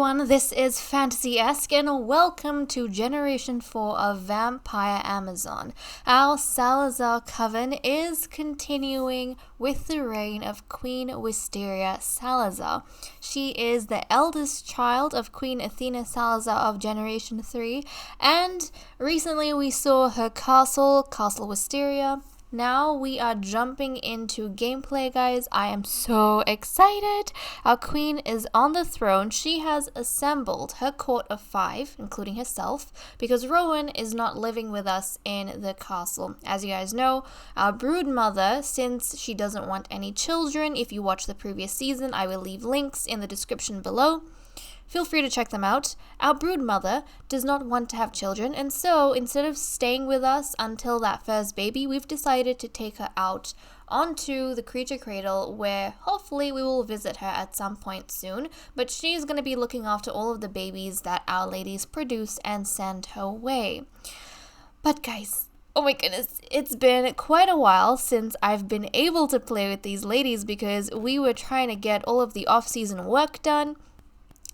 everyone, this is FantasyEsque and welcome to Generation 4 of Vampire Amazon. Our Salizar coven is continuing with the reign of Queen Wisteria Salizar. She is the eldest child of Queen Athena Salizar of Generation 3, and recently we saw her Castle Wisteria. Now we are jumping into gameplay, guys. I am so excited. Our queen is on the throne. She has assembled her court of 5, including herself, because Rowan is not living with us in the castle. As you guys know, our brood mother, since she doesn't want any children, if you watch the previous season, I will leave links in the description below. Feel free to check them out. Our brood mother does not want to have children, and so instead of staying with us until that first baby, we've decided to take her out onto the creature cradle, where hopefully we will visit her at some point soon. But she's going to be looking after all of the babies that our ladies produce and send her way. But guys, oh my goodness, it's been quite a while since I've been able to play with these ladies because we were trying to get all of the off-season work done.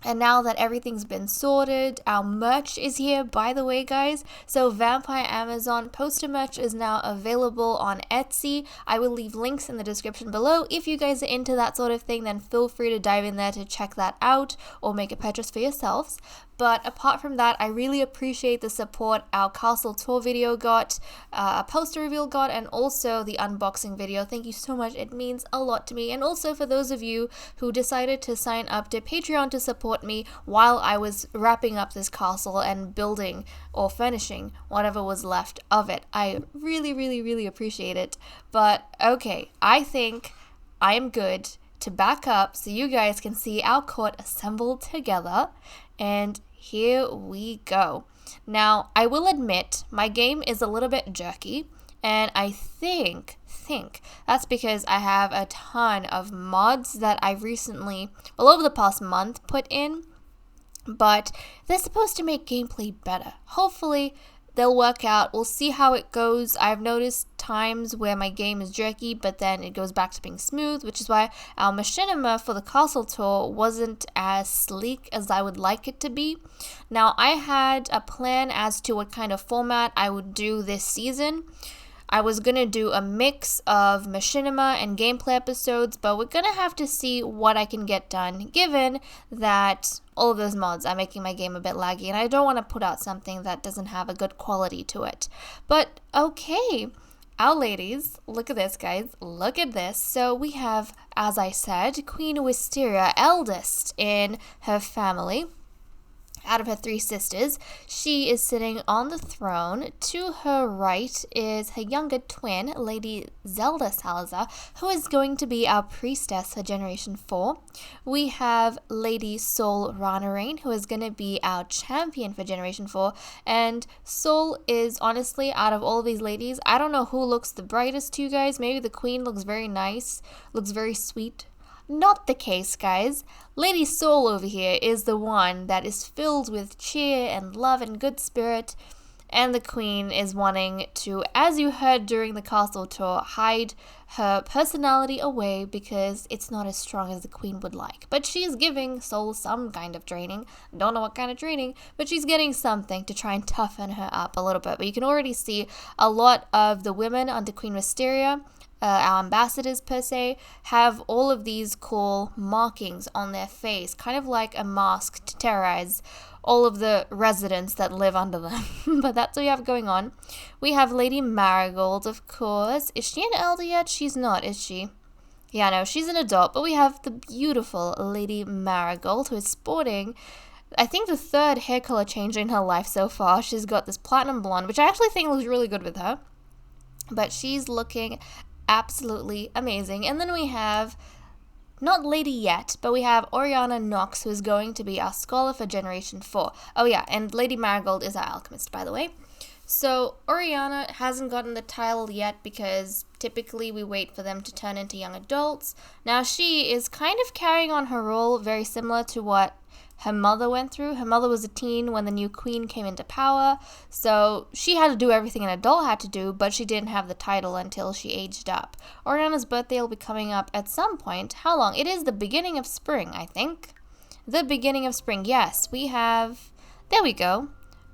And now that everything's been sorted, our merch is here, by the way, guys. So Vampire Amazon poster merch is now available on Etsy. I will leave links in the description below. If you guys are into that sort of thing, then feel free to dive in there to check that out or make a purchase for yourselves. But apart from that, I really appreciate the support our castle tour video got, a poster reveal got, and also the unboxing video. Thank you so much. It means a lot to me. And also for those of you who decided to sign up to Patreon to support me while I was wrapping up this castle and building or finishing whatever was left of it. I really appreciate it. But okay, I think I am good to back up so you guys can see our court assembled together. And here we go. Now, I will admit, my game is a little bit jerky, and I think that's because I have a ton of mods that I recently, well, over the past month, put in, but they're supposed to make gameplay better. Hopefully, they'll work out. We'll see how it goes. I've noticed times where my game is jerky, but then it goes back to being smooth, which is why our machinima for the castle tour wasn't as sleek as I would like it to be. Now, I had a plan as to what kind of format I would do this season. I was going to do a mix of machinima and gameplay episodes, but we're going to have to see what I can get done, given that all of those mods are making my game a bit laggy, and I don't want to put out something that doesn't have a good quality to it. But okay, our ladies, look at this, guys, look at this. So we have, as I said, Queen Wisteria, eldest in her family. Out of her 3 sisters, she is sitting on the throne. To her right is her younger twin, Lady Zelda Salizar, who is going to be our priestess for Generation 4. We have Lady Sol Ranarain, who is going to be our champion for Generation 4. And Sol is honestly, out of all of these ladies, I don't know who looks the brightest to you guys. Maybe the queen looks very nice, looks very sweet. Not the case, guys. Lady Sol over here is the one that is filled with cheer and love and good spirit, and the queen is wanting to, as you heard during the castle tour, hide her personality away because it's not as strong as the queen would like. But she's giving Sol some kind of training. Don't know what kind of training, but she's getting something to try and toughen her up a little bit. But you can already see a lot of the women under Queen Wisteria, our ambassadors per se, have all of these cool markings on their face, kind of like a mask to terrorize all of the residents that live under them. But that's what we have going on. We have Lady Marigold, of course. Is she an elder yet? She's not, is she? Yeah, no, she's an adult, but we have the beautiful Lady Marigold, who is sporting, I think, the 3rd hair color change in her life so far. She's got this platinum blonde, which I actually think looks really good with her. But she's looking absolutely amazing. And then we have, not lady yet, but we have Oriana Knox, who is going to be our scholar for Generation 4. Oh yeah, and Lady Marigold is our alchemist, by the way. So Oriana hasn't gotten the title yet because typically we wait for them to turn into young adults. Now she is kind of carrying on her role very similar to what her mother went through. Her mother was a teen when the new queen came into power, so she had to do everything an adult had to do, but she didn't have the title until she aged up. Oriana's birthday will be coming up at some point. How long? It is the beginning of spring, I think. the beginning of spring. Yes, we have, there we go.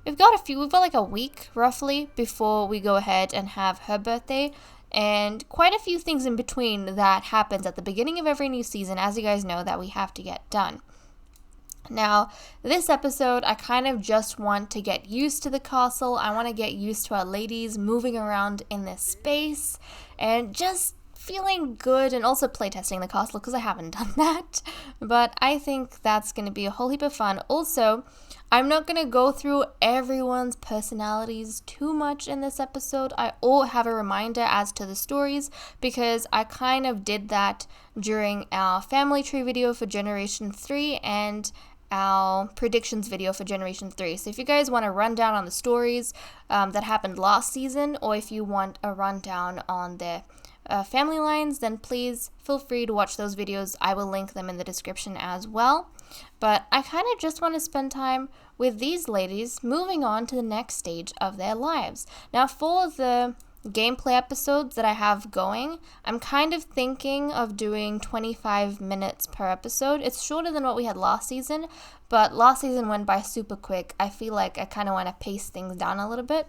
We've got like a week roughly before we go ahead and have her birthday, and quite a few things in between that happens at the beginning of every new season, as you guys know, that we have to get done. Now, this episode, I kind of just want to get used to the castle. I want to get used to our ladies moving around in this space and just feeling good, and also playtesting the castle because I haven't done that. But I think that's going to be a whole heap of fun. Also, I'm not going to go through everyone's personalities too much in this episode. I will have a reminder as to the stories because I kind of did that during our family tree video for Generation 3 and our predictions video for Generation 3. So if you guys want a rundown on the stories that happened last season, or if you want a rundown on the family lines, then please feel free to watch those videos. I will link them in the description as well. But I kind of just want to spend time with these ladies moving on to the next stage of their lives. Now, for the gameplay episodes that I have going, I'm kind of thinking of doing 25 minutes per episode. It's shorter than what we had last season, but last season went by super quick. I feel like I kind of want to pace things down a little bit.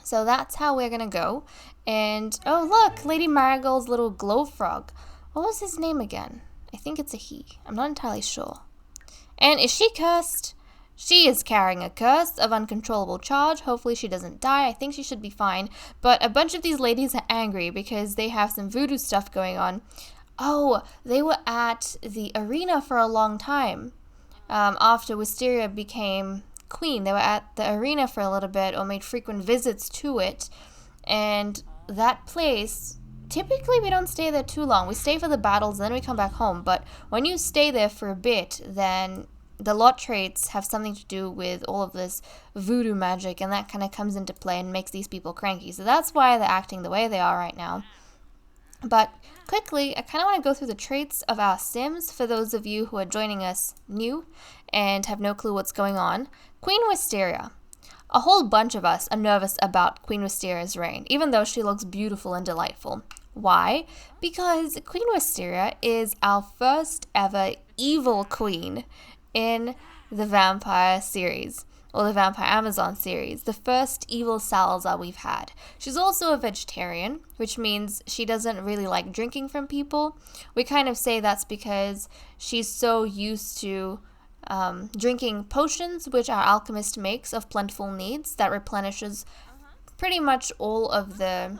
So that's how we're going to go. And, oh look, Lady Marigold's little glow frog. What was his name again? I think it's a he. I'm not entirely sure. And is she cursed? She is carrying a curse of uncontrollable charge. Hopefully she doesn't die. I think she should be fine. But a bunch of these ladies are angry because they have some voodoo stuff going on. Oh, they were at the arena for a long time. After Wisteria became queen, they were at the arena for a little bit, or made frequent visits to it. And that place, typically we don't stay there too long. We stay for the battles, then we come back home. But when you stay there for a bit, then the lot traits have something to do with all of this voodoo magic, and that kind of comes into play and makes these people cranky. So that's why they're acting the way they are right now. But quickly, I kind of want to go through the traits of our Sims for those of you who are joining us new and have no clue what's going on. Queen Wisteria. A whole bunch of us are nervous about Queen Wisteria's reign, even though she looks beautiful and delightful. Why? Because Queen Wisteria is our first ever evil queen in the Vampire series, or the Vampire Amazon series, the first evil Salizar we've had. She's also a vegetarian, which means she doesn't really like drinking from people. We kind of say that's because she's so used to drinking potions, which our Alchemist makes of plentiful needs, that replenishes pretty much all of the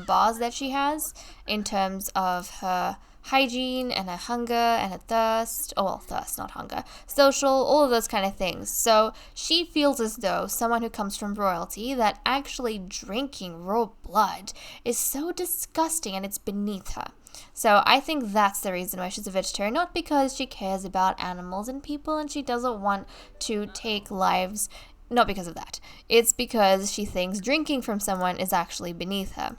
bars that she has in terms of her hygiene and her hunger and her thirst, oh well, thirst, not hunger, social, all of those kind of things. So she feels as though someone who comes from royalty, that actually drinking raw blood is so disgusting and it's beneath her. So I think that's the reason why she's a vegetarian, not because she cares about animals and people and she doesn't want to take lives, not because of that. It's because she thinks drinking from someone is actually beneath her.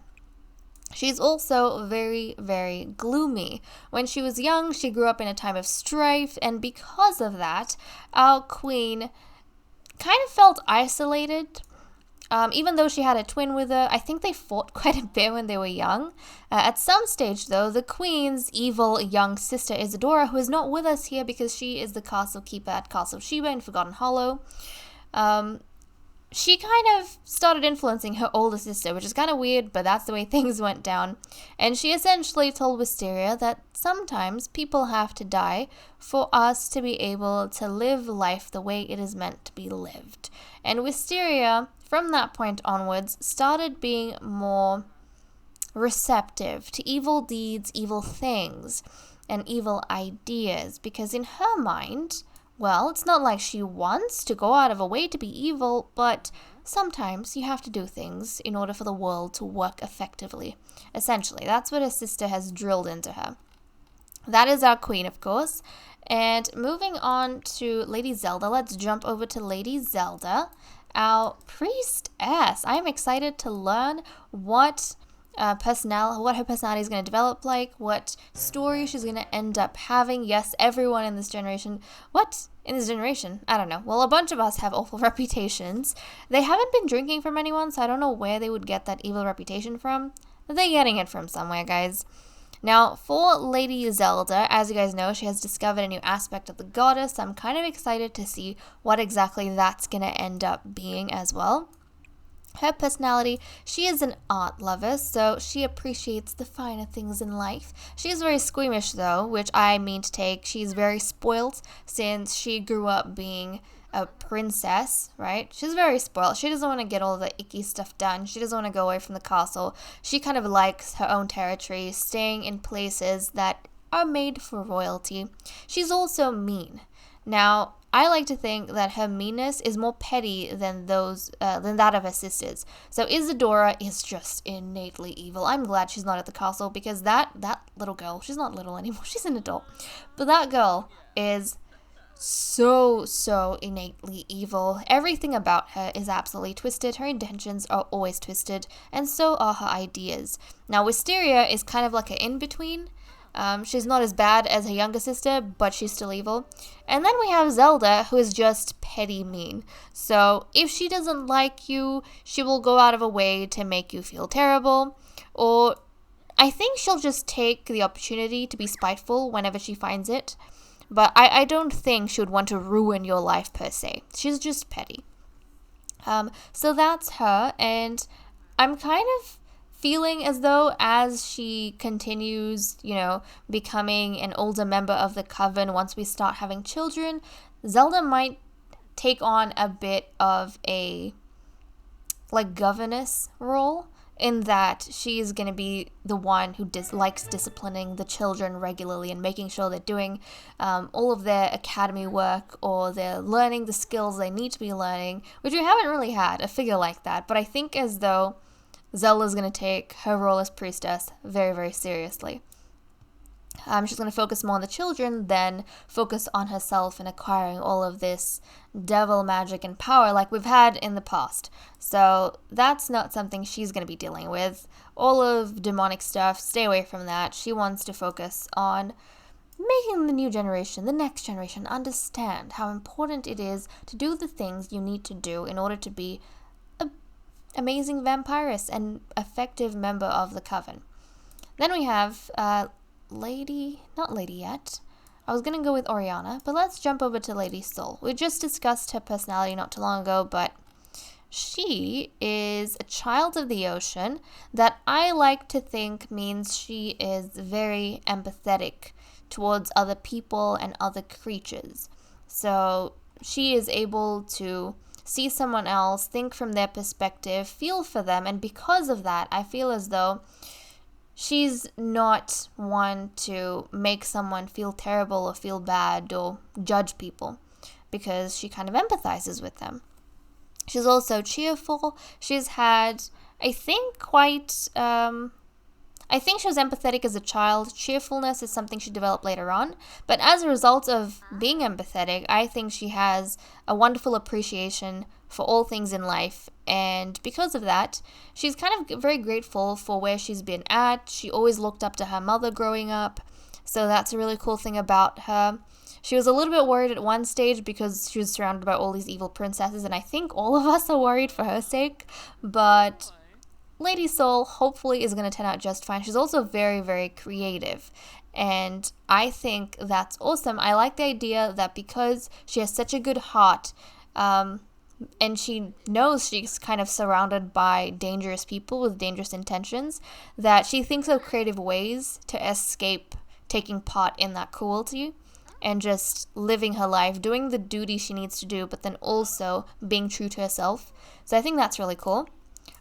She's also very, very gloomy. When she was young, she grew up in a time of strife, and because of that, our queen kind of felt isolated. Even though she had a twin with her, I think they fought quite a bit when they were young. At some stage, though, the queen's evil young sister Isadora, who is not with us here because she is the castle keeper at Castle Sheba in Forgotten Hollow, she kind of started influencing her older sister, which is kind of weird, but that's the way things went down. And she essentially told Wisteria that sometimes people have to die for us to be able to live life the way it is meant to be lived. And Wisteria, from that point onwards, started being more receptive to evil deeds, evil things, and evil ideas, because in her mind, well, it's not like she wants to go out of her way to be evil, but sometimes you have to do things in order for the world to work effectively. Essentially, that's what her sister has drilled into her. That is our queen, of course. And moving on to Lady Zelda, let's jump over to Lady Zelda, our priestess. I am excited to learn what her personality is going to develop like, what story she's going to end up having. Yes, everyone in this generation. What? In this generation? I don't know. Well, a bunch of us have awful reputations. They haven't been drinking from anyone, so I don't know where they would get that evil reputation from. They're getting it from somewhere, guys. Now, for Lady Zelda, as you guys know, she has discovered a new aspect of the goddess. I'm kind of excited to see what exactly that's going to end up being as well. Her personality, she is an art lover, so she appreciates the finer things in life. She is very squeamish though, which I mean to take. She's very spoilt since she grew up being a princess, right? She's very spoiled. She doesn't want to get all the icky stuff done. She doesn't want to go away from the castle. She kind of likes her own territory, staying in places that are made for royalty. She's also mean. Now, I like to think that her meanness is more petty than that of her sisters. So Isadora is just innately evil. I'm glad she's not at the castle because that little girl, she's not little anymore, she's an adult. But that girl is so innately evil. Everything about her is absolutely twisted. Her intentions are always twisted, and so are her ideas. Now, Wisteria is kind of like an in-between. She's not as bad as her younger sister, but she's still evil. And then we have Zelda, who is just petty mean. So if she doesn't like you, she will go out of her way to make you feel terrible. Or I think she'll just take the opportunity to be spiteful whenever she finds it. But I don't think she would want to ruin your life per se. She's just petty. So that's her, and I'm kind of feeling as though as she continues, becoming an older member of the coven, once we start having children, Zelda might take on a bit of a governess role, in that she's going to be the one who likes disciplining the children regularly and making sure they're doing all of their academy work, or they're learning the skills they need to be learning, which we haven't really had a figure like that. But I think as though Zelda's going to take her role as priestess very, very seriously. She's going to focus more on the children than focus on herself and acquiring all of this devil magic and power like we've had in the past. So that's not something she's going to be dealing with. All of demonic stuff, stay away from that. She wants to focus on making the new generation, the next generation, understand how important it is to do the things you need to do in order to be an amazing vampiress and effective member of the coven. Then we have not Lady yet. I was going to go with Oriana, but let's jump over to Lady Sol. We just discussed her personality not too long ago, but she is a child of the ocean that I like to think means she is very empathetic towards other people and other creatures. So she is able to see someone else, think from their perspective, feel for them, and because of that, I feel as though she's not one to make someone feel terrible or feel bad or judge people, because she kind of empathizes with them. She's also cheerful. She's had, I think she was empathetic as a child. Cheerfulness is something she developed later on. But as a result of being empathetic, I think she has a wonderful appreciation for all things in life. And because of that, she's kind of very grateful for where she's been at. She always looked up to her mother growing up. So that's a really cool thing about her. She was a little bit worried at one stage because she was surrounded by all these evil princesses. And I think all of us are worried for her sake. But Lady Sol hopefully is going to turn out just fine. She's also very, very creative. And I think that's awesome. I like the idea that because she has such a good heart, and she knows she's kind of surrounded by dangerous people with dangerous intentions, that she thinks of creative ways to escape taking part in that cruelty and just living her life, doing the duty she needs to do, but then also being true to herself. So I think that's really cool.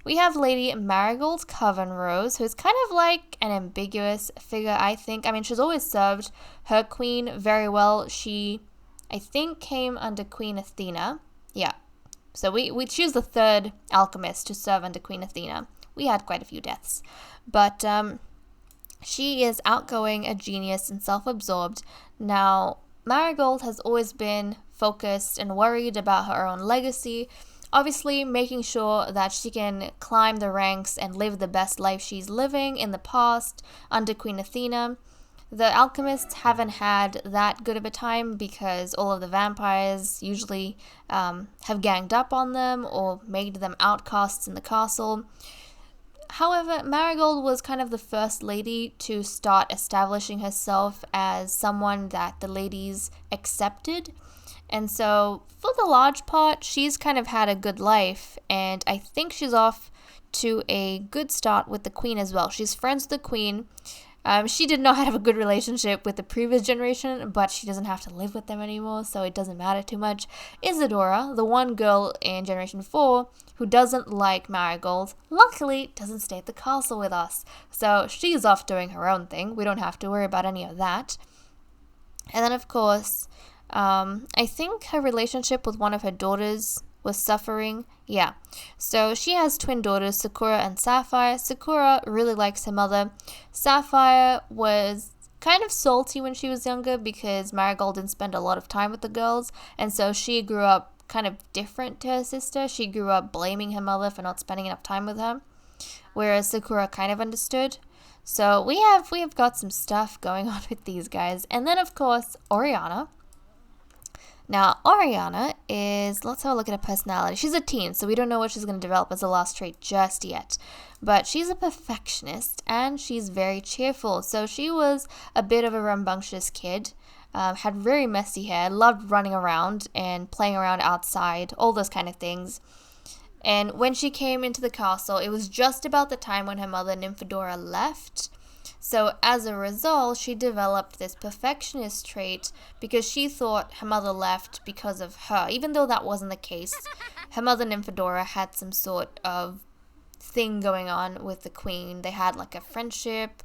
We have Lady Marigold Coven Rose, who's kind of like an ambiguous figure, I think. I mean, she's always served her queen very well. She, I think, came under Queen Athena. Yeah. So we choose the third alchemist to serve under Queen Athena. We had quite a few deaths. But she is outgoing, a genius, and self-absorbed. Now, Marigold has always been focused and worried about her own legacy, obviously making sure that she can climb the ranks and live the best life she's living in the past under Queen Athena. The alchemists haven't had that good of a time because all of the vampires usually have ganged up on them or made them outcasts in the castle. However, Marigold was kind of the first lady to start establishing herself as someone that the ladies accepted. And so, for the large part, she's kind of had a good life, and I think she's off to a good start with the queen as well. She's friends with the queen. She did not have a good relationship with the previous generation, but she doesn't have to live with them anymore, so it doesn't matter too much. Isadora, the one girl in Generation 4 who doesn't like Marigold, luckily doesn't stay at the castle with us. So she's off doing her own thing. We don't have to worry about any of that. And then, of course, I think her relationship with one of her daughters was suffering. Yeah. So she has twin daughters, Sakura and Sapphire. Sakura really likes her mother. Sapphire was kind of salty when she was younger because Marigold didn't spend a lot of time with the girls, and so she grew up kind of different to her sister. She grew up blaming her mother for not spending enough time with her, whereas Sakura kind of understood. So we have got some stuff going on with these guys. And then, of course, Oriana. Now, Oriana is, let's have a look at her personality. She's a teen, so we don't know what she's going to develop as a last trait just yet. But she's a perfectionist, and she's very cheerful. So she was a bit of a rambunctious kid, had very messy hair, loved running around and playing around outside, all those kind of things. And when she came into the castle, it was just about the time when her mother, Nymphadora, left. So as a result, she developed this perfectionist trait because she thought her mother left because of her, even though that wasn't the case. Her mother, Nymphadora, had some sort of thing going on with the queen. They had like a friendship,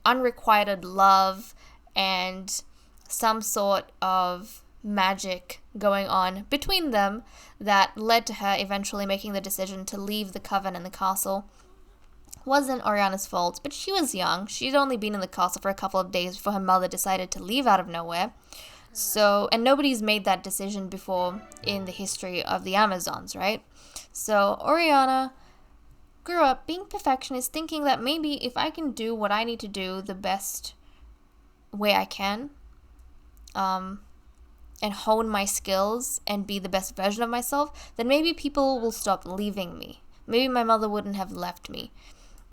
unrequited love, and some sort of magic going on between them that led to her eventually making the decision to leave the coven and the castle. Wasn't Oriana's fault, but she was young. She'd only been in the castle for a couple of days before her mother decided to leave out of nowhere. So, and nobody's made that decision before in the history of the Amazons, right? So Oriana grew up being perfectionist, thinking that maybe if I can do what I need to do the best way I can, and hone my skills and be the best version of myself, then maybe people will stop leaving me. Maybe my mother wouldn't have left me.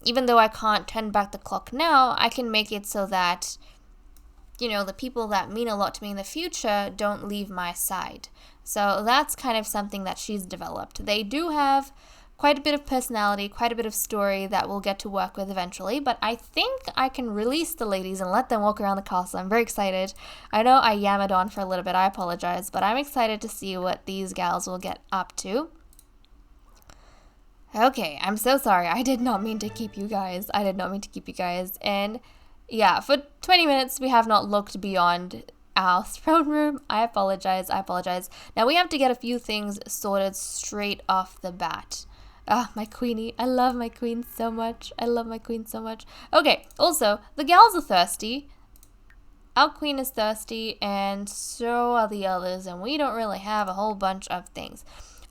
Even though I can't turn back the clock now, I can make it so that, you know, the people that mean a lot to me in the future don't leave my side. So that's kind of something that she's developed. They do have quite a bit of personality, quite a bit of story that we'll get to work with eventually, but I think I can release the ladies and let them walk around the castle. I'm very excited. I know I yammered on for a little bit, I apologize, but I'm excited to see what these gals will get up to. Okay, I'm so sorry. I did not mean to keep you guys. And yeah, for 20 minutes, we have not looked beyond our throne room. I apologize. Now we have to get a few things sorted straight off the bat. Ah, my queenie. I love my queen so much. Okay, also, the gals are thirsty. Our queen is thirsty, and so are the others, and we don't really have a whole bunch of things.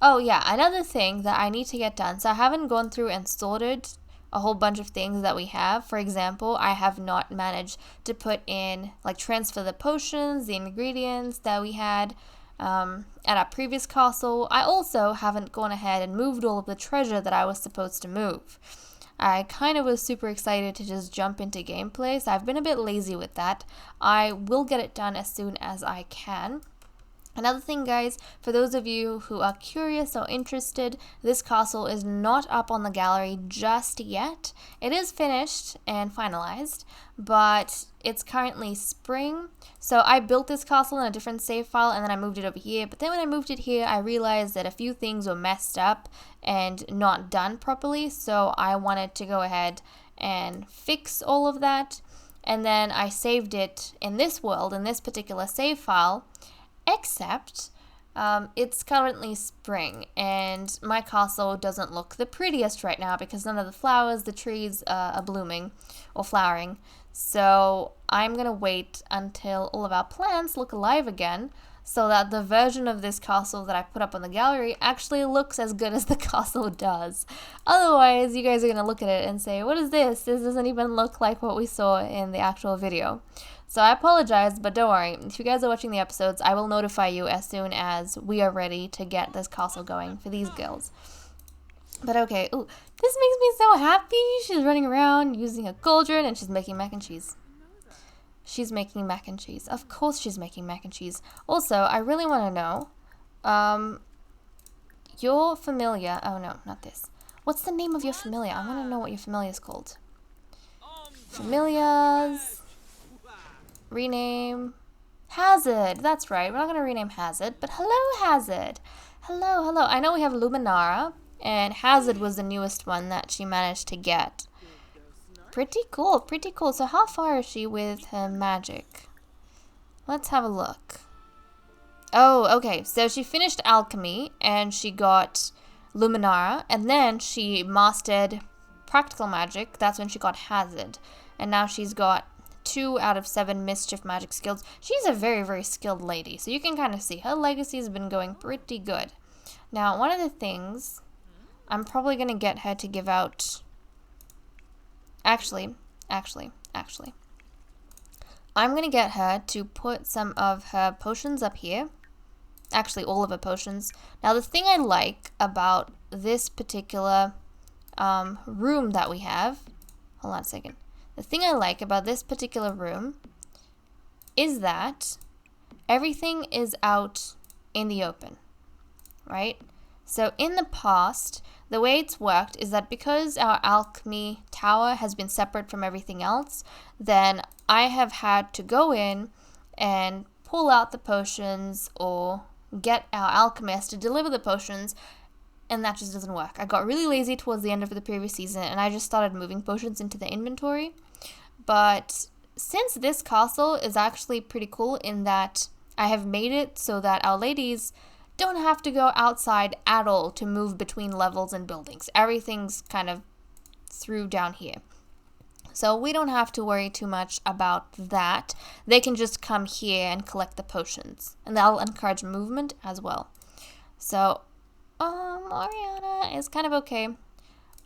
Oh yeah, another thing that I need to get done. So I haven't gone through and sorted a whole bunch of things that we have. For example, I have not managed to put in, like, transfer the potions, the ingredients that we had at our previous castle. I also haven't gone ahead and moved all of the treasure that I was supposed to move. I kind of was super excited to just jump into gameplay, so I've been a bit lazy with that. I will get it done as soon as I can. Another thing, guys, for those of you who are curious or interested, this castle is not up on the gallery just yet. It is finished and finalized, but it's currently spring. So I built this castle in a different save file, and then I moved it over here. But then when I moved it here, I realized that a few things were messed up and not done properly. So I wanted to go ahead and fix all of that. And then I saved it in this world, in this particular save file. Except it's currently spring, and my castle doesn't look the prettiest right now because none of the flowers, the trees are blooming or flowering. So I'm going to wait until all of our plants look alive again so that the version of this castle that I put up on the gallery actually looks as good as the castle does. Otherwise, you guys are going to look at it and say, what is this? This doesn't even look like what we saw in the actual video. So I apologize, but don't worry. If you guys are watching the episodes, I will notify you as soon as we are ready to get this castle going for these girls. But okay, ooh, this makes me so happy. She's running around using a cauldron and she's making mac and cheese. She's making mac and cheese. Of course she's making mac and cheese. Also, I really want to know, your familiar, oh no, not this. What's the name of your familiar? I want to know what your familiar is called. Familiars. Rename. Hazard. That's right. We're not going to rename Hazard, but hello, Hazard. Hello, hello. I know we have Luminara, and Hazard was the newest one that she managed to get. Pretty cool, pretty cool. So how far is she with her magic? Let's have a look. Oh, okay. So she finished Alchemy, and she got Luminara, and then she mastered Practical Magic. That's when she got Hazard. And now she's got 2 out of 7 Mischief Magic skills. She's a very, very skilled lady. So you can kind of see her legacy has been going pretty good. Now, one of the things, I'm probably going to get her to give out... Actually. I'm going to get her to put some of her potions up here. Actually, all of her potions. Now, the thing I like about this particular room that we have... Hold on a second. The thing I like about this particular room is that everything is out in the open, right? So in the past, the way it's worked is that because our alchemy tower has been separate from everything else, then I have had to go in and pull out the potions or get our alchemist to deliver the potions, and that just doesn't work. I got really lazy towards the end of the previous season, and I just started moving potions into the inventory. But since this castle is actually pretty cool in that I have made it so that our ladies don't have to go outside at all to move between levels and buildings. Everything's kind of through down here. So we don't have to worry too much about that. They can just come here and collect the potions. And that'll encourage movement as well. So, Oriana is kind of okay.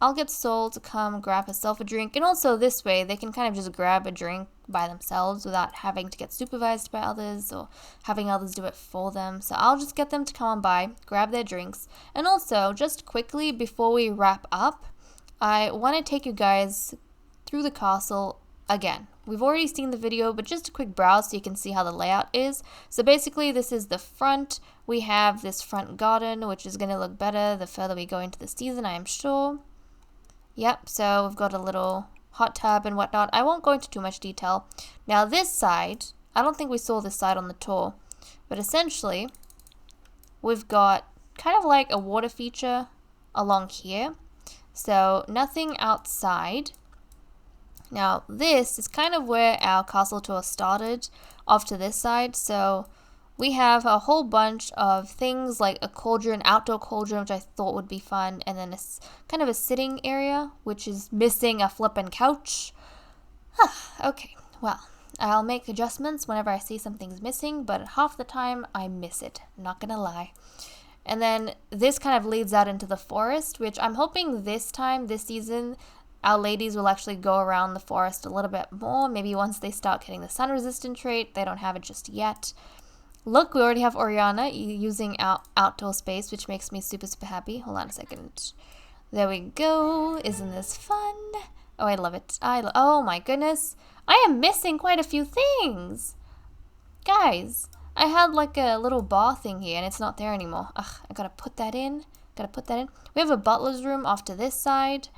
I'll get Soul to come grab herself a drink. And also this way, they can kind of just grab a drink by themselves without having to get supervised by others or having others do it for them. So I'll just get them to come on by, grab their drinks. And also, just quickly before we wrap up, I want to take you guys through the castle again. We've already seen the video, but just a quick browse so you can see how the layout is. So basically, this is the front. We have this front garden, which is going to look better the further we go into the season, I am sure. Yep, so we've got a little hot tub and whatnot. I won't go into too much detail. Now this side, I don't think we saw this side on the tour, but essentially, we've got kind of like a water feature along here. So nothing outside. Now this is kind of where our castle tour started, off to this side. So we have a whole bunch of things like a cauldron, outdoor cauldron, which I thought would be fun, and then kind of a sitting area, which is missing a flippin' couch. Okay, well, I'll make adjustments whenever I see something's missing, but half the time I miss it, not gonna lie. And then this kind of leads out into the forest, which I'm hoping this time, this season, our ladies will actually go around the forest a little bit more. Maybe once they start getting the sun resistant trait, they don't have it just yet. Look, we already have Oriana using our outdoor space, which makes me super, super happy. Hold on a second. There we go. Isn't this fun? Oh, I love it. Oh my goodness. I am missing quite a few things. Guys, I had like a little bar thing here and it's not there anymore. Ugh, I gotta put that in. We have a butler's room off to this side.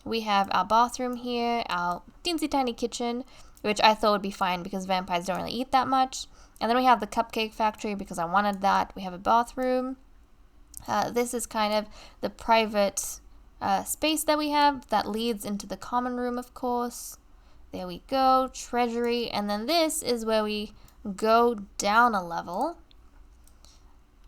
We have our bathroom here, our teensy tiny kitchen, which I thought would be fine because vampires don't really eat that much. And then we have the cupcake factory because I wanted that. We have a bathroom. This is kind of the private space that we have that leads into the common room, of course. There we go, treasury. And then this is where we go down a level.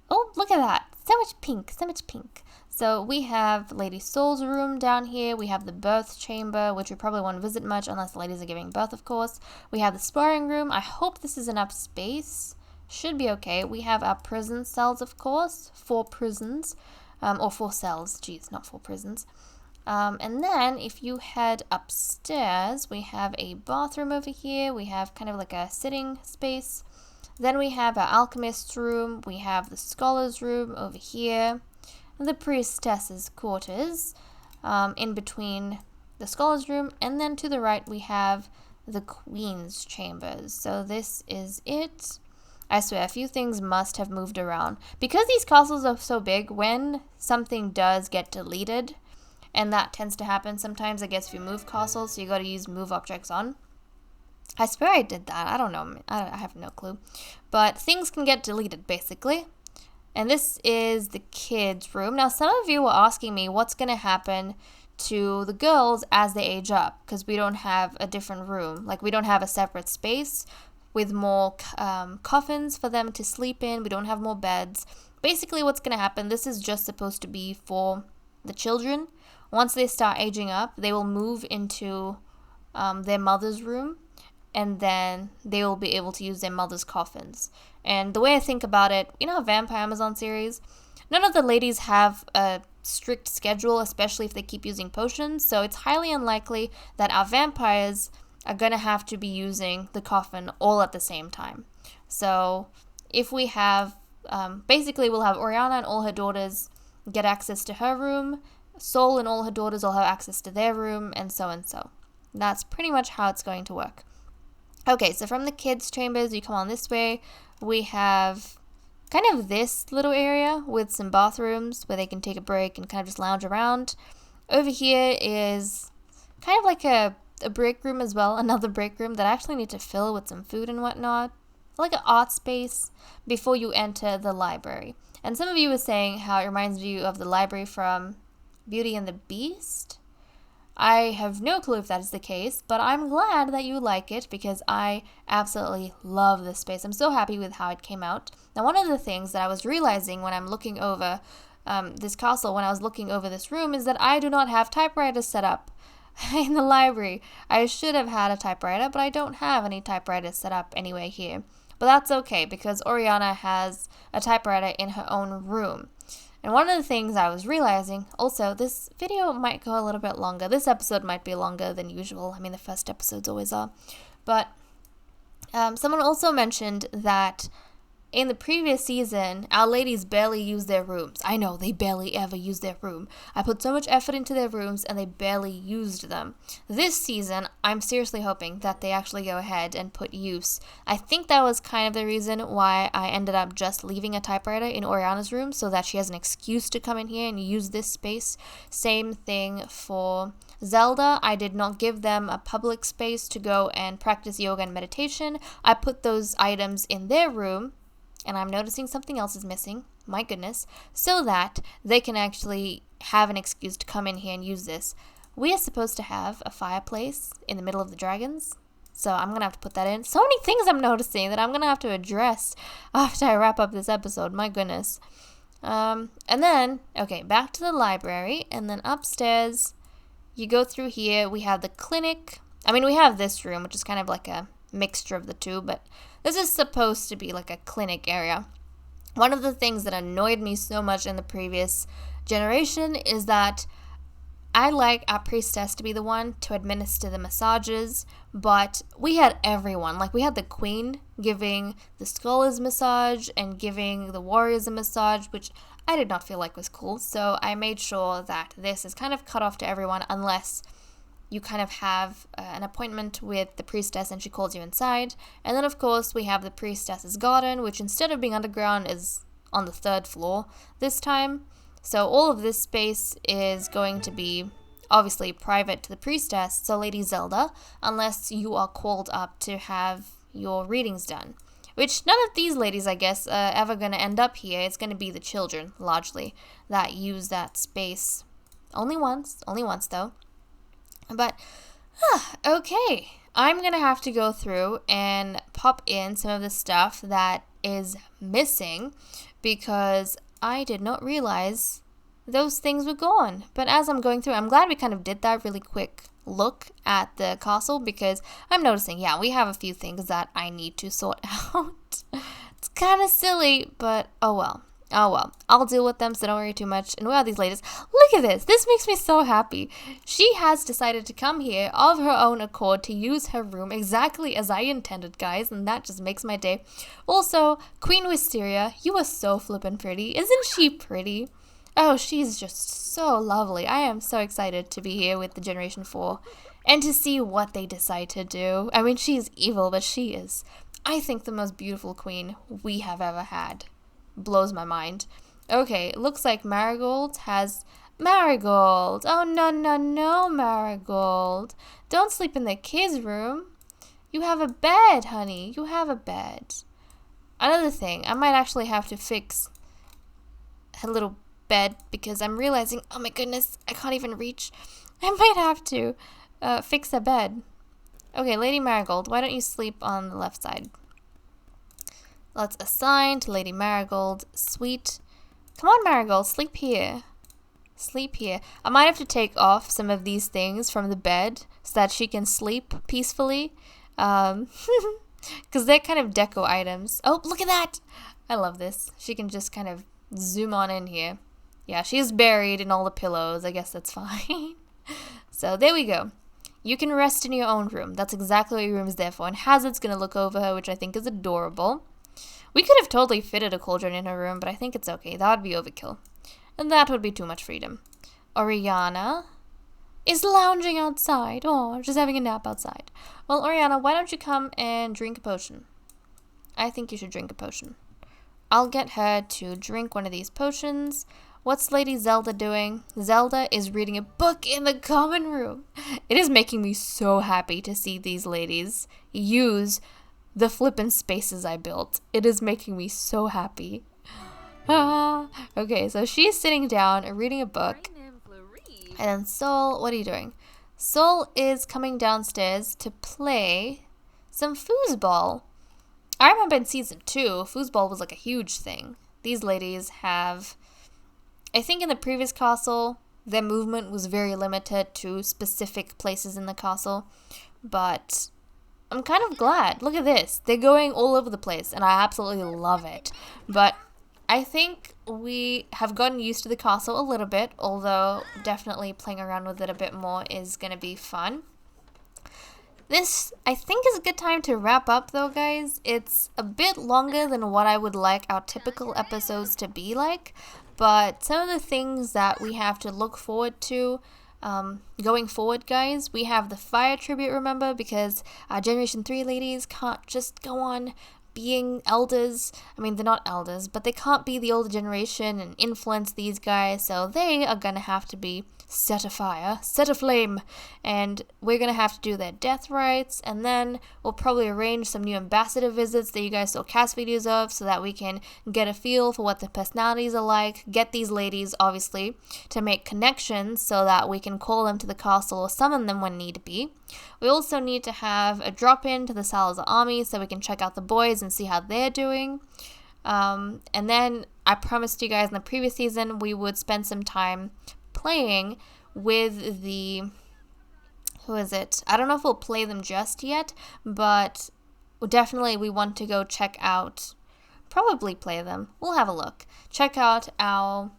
Oh, look at that. So much pink, so much pink. So we have Lady Soul's room down here. We have the birth chamber, which we probably won't visit much unless the ladies are giving birth, of course. We have the sparring room. I hope this is enough space. Should be okay. We have our prison cells, of course. 4 prisons. Or 4 cells. Jeez, not 4 prisons. And then if you head upstairs, we have a bathroom over here. We have kind of like a sitting space. Then we have our alchemist's room. We have the scholar's room over here. the priestess's quarters, in between the scholar's room, and then to the right we have the queen's chambers. So this is it. I swear, a few things must have moved around. Because these castles are so big, when something does get deleted, and that tends to happen sometimes, I guess, if you move castles, so you gotta use move objects on. I swear I did that. I don't know. I have no clue. But things can get deleted, basically. And this is the kids' room. Now, some of you were asking me what's gonna happen to the girls as they age up, because we don't have a different room. Like, we don't have a separate space with more coffins for them to sleep in. We don't have more beds. Basically, what's going to happen, this is just supposed to be for the children. Once they start aging up, they will move into their mother's room, and then they will be able to use their mother's coffins. And the way I think about it, you know, Vampire Amazon series, none of the ladies have a strict schedule, especially if they keep using potions, so it's highly unlikely that our vampires are going to have to be using the coffin all at the same time. So if we have, basically we'll have Oriana and all her daughters get access to her room, Sol and all her daughters will have access to their room, and so and so. That's pretty much how it's going to work. Okay, so from the kids' chambers, you come on this way, we have kind of this little area with some bathrooms where they can take a break and kind of just lounge around. Over here is kind of like a break room as well, another break room that I actually need to fill with some food and whatnot, like an art space before you enter the library. And some of you were saying how it reminds you of the library from Beauty and the Beast. I have no clue if that is the case, but I'm glad that you like it because I absolutely love this space. I'm so happy with how it came out. Now, one of the things that I was realizing when I'm looking over this castle, when I was looking over this room, is that I do not have typewriters set up in the library. I should have had a typewriter, but I don't have any typewriters set up anyway here. But that's okay, because Oriana has a typewriter in her own room. And one of the things I was realizing, also, this video might go a little bit longer. This episode might be longer than usual. I mean, the first episodes always are. But someone also mentioned that in the previous season, our ladies barely used their rooms. I know, they barely ever used their room. I put so much effort into their rooms and they barely used them. This season, I'm seriously hoping that they actually go ahead and put use. I think that was kind of the reason why I ended up just leaving a typewriter in Oriana's room so that she has an excuse to come in here and use this space. Same thing for Zelda. I did not give them a public space to go and practice yoga and meditation. I put those items in their room. And I'm noticing something else is missing, my goodness, so that they can actually have an excuse to come in here and use this. We are supposed to have a fireplace in the middle of the dragons, so I'm going to have to put that in. So many things I'm noticing that I'm going to have to address after I wrap up this episode, my goodness. And then, okay, back to the library, and then upstairs, you go through here, we have the clinic. I mean, we have this room, which is kind of like a mixture of the two, but this is supposed to be like a clinic area. One of the things that annoyed me so much in the previous generation is that I like our priestess to be the one to administer the massages, but we had everyone. Like, we had the queen giving the scholars massage and giving the warriors a massage, which I did not feel like was cool. So I made sure that this is kind of cut off to everyone unless you kind of have an appointment with the priestess and she calls you inside. And then, of course, we have the priestess's garden, which instead of being underground is on the 3rd floor this time. So all of this space is going to be obviously private to the priestess, so Lady Zelda, unless you are called up to have your readings done. Which none of these ladies, I guess, are ever going to end up here. It's going to be the children, largely, that use that space. Only once though. But, okay, I'm going to have to go through and pop in some of the stuff that is missing because I did not realize those things were gone. But as I'm going through, I'm glad we kind of did that really quick look at the castle because I'm noticing, yeah, we have a few things that I need to sort out. It's kind of silly, but oh well. Oh well, I'll deal with them, so don't worry too much. And where are these ladies? Look at this. This makes me so happy. She has decided to come here of her own accord to use her room exactly as I intended, guys. And that just makes my day. Also, Queen Wisteria, you are so flippin' pretty. Isn't she pretty? Oh, she's just so lovely. I am so excited to be here with the Generation 4 and to see what they decide to do. I mean, she's evil, but she is, I think, the most beautiful queen we have ever had. Blows my mind. Okay, looks like Marigold has... Marigold! Oh, no, no, no, Marigold. Don't sleep in the kids' room. You have a bed, honey. You have a bed. Another thing, I might actually have to fix her little bed because I'm realizing, oh my goodness, I can't even reach. I might have to fix her bed. Okay, Lady Marigold, why don't you sleep on the left side? Let's assign to Lady Marigold. Sweet. Come on, Marigold, sleep here. Sleep here. I might have to take off some of these things from the bed so that she can sleep peacefully. Because they're kind of deco items. Oh, look at that! I love this. She can just kind of zoom on in here. Yeah, she's buried in all the pillows. I guess that's fine. So there we go. You can rest in your own room. That's exactly what your room is there for. And Hazard's going to look over her, which I think is adorable. We could have totally fitted a cauldron in her room, but I think it's okay. That would be overkill. And that would be too much freedom. Oriana is lounging outside. Oh, just having a nap outside. Well, Oriana, why don't you come and drink a potion? I think you should drink a potion. I'll get her to drink one of these potions. What's Lady Zelda doing? Zelda is reading a book in the common room. It is making me so happy to see these ladies use the flippin' spaces I built. It is making me so happy. Okay, so she's sitting down and reading a book. And then Sol, what are you doing? Sol is coming downstairs to play some foosball. I remember in season 2, foosball was like a huge thing. These ladies have, I think in the previous castle, their movement was very limited to specific places in the castle. But I'm kind of glad. Look at this. They're going all over the place, and I absolutely love it. But I think we have gotten used to the castle a little bit, although definitely playing around with it a bit more is going to be fun. This, I think, is a good time to wrap up, though, guys. It's a bit longer than what I would like our typical episodes to be like, but some of the things that we have to look forward to going forward, guys, we have the fire tribute, remember, because our Generation 3 ladies can't just go on being elders. I mean, they're not elders, but they can't be the older generation and influence these guys, so they are gonna have to be set afire, set aflame, and we're gonna have to do their death rites, and then we'll probably arrange some new ambassador visits that you guys saw cast videos of so that we can get a feel for what the personalities are like, get these ladies, obviously, to make connections so that we can call them to the castle or summon them when need be. We also need to have a drop-in to the Salizar army so we can check out the boys and see how they're doing. And then I promised you guys in the previous season we would spend some time playing with the, who is it? I don't know if we'll play them just yet, but definitely we want to go check out, probably play them. We'll have a look. Check out our,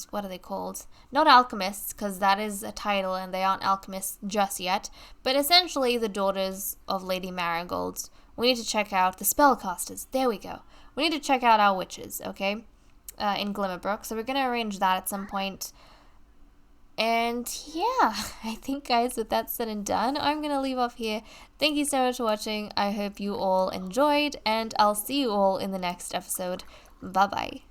what are they called? Not Alchemists, because that is a title and they aren't Alchemists just yet, but essentially the daughters of Lady Marigold. We need to check out the spellcasters. There we go. We need to check out our witches, okay? In Glimmerbrook. So we're going to arrange that at some point. And yeah, I think, guys, with that said and done, I'm going to leave off here. Thank you so much for watching. I hope you all enjoyed, and I'll see you all in the next episode. Bye-bye.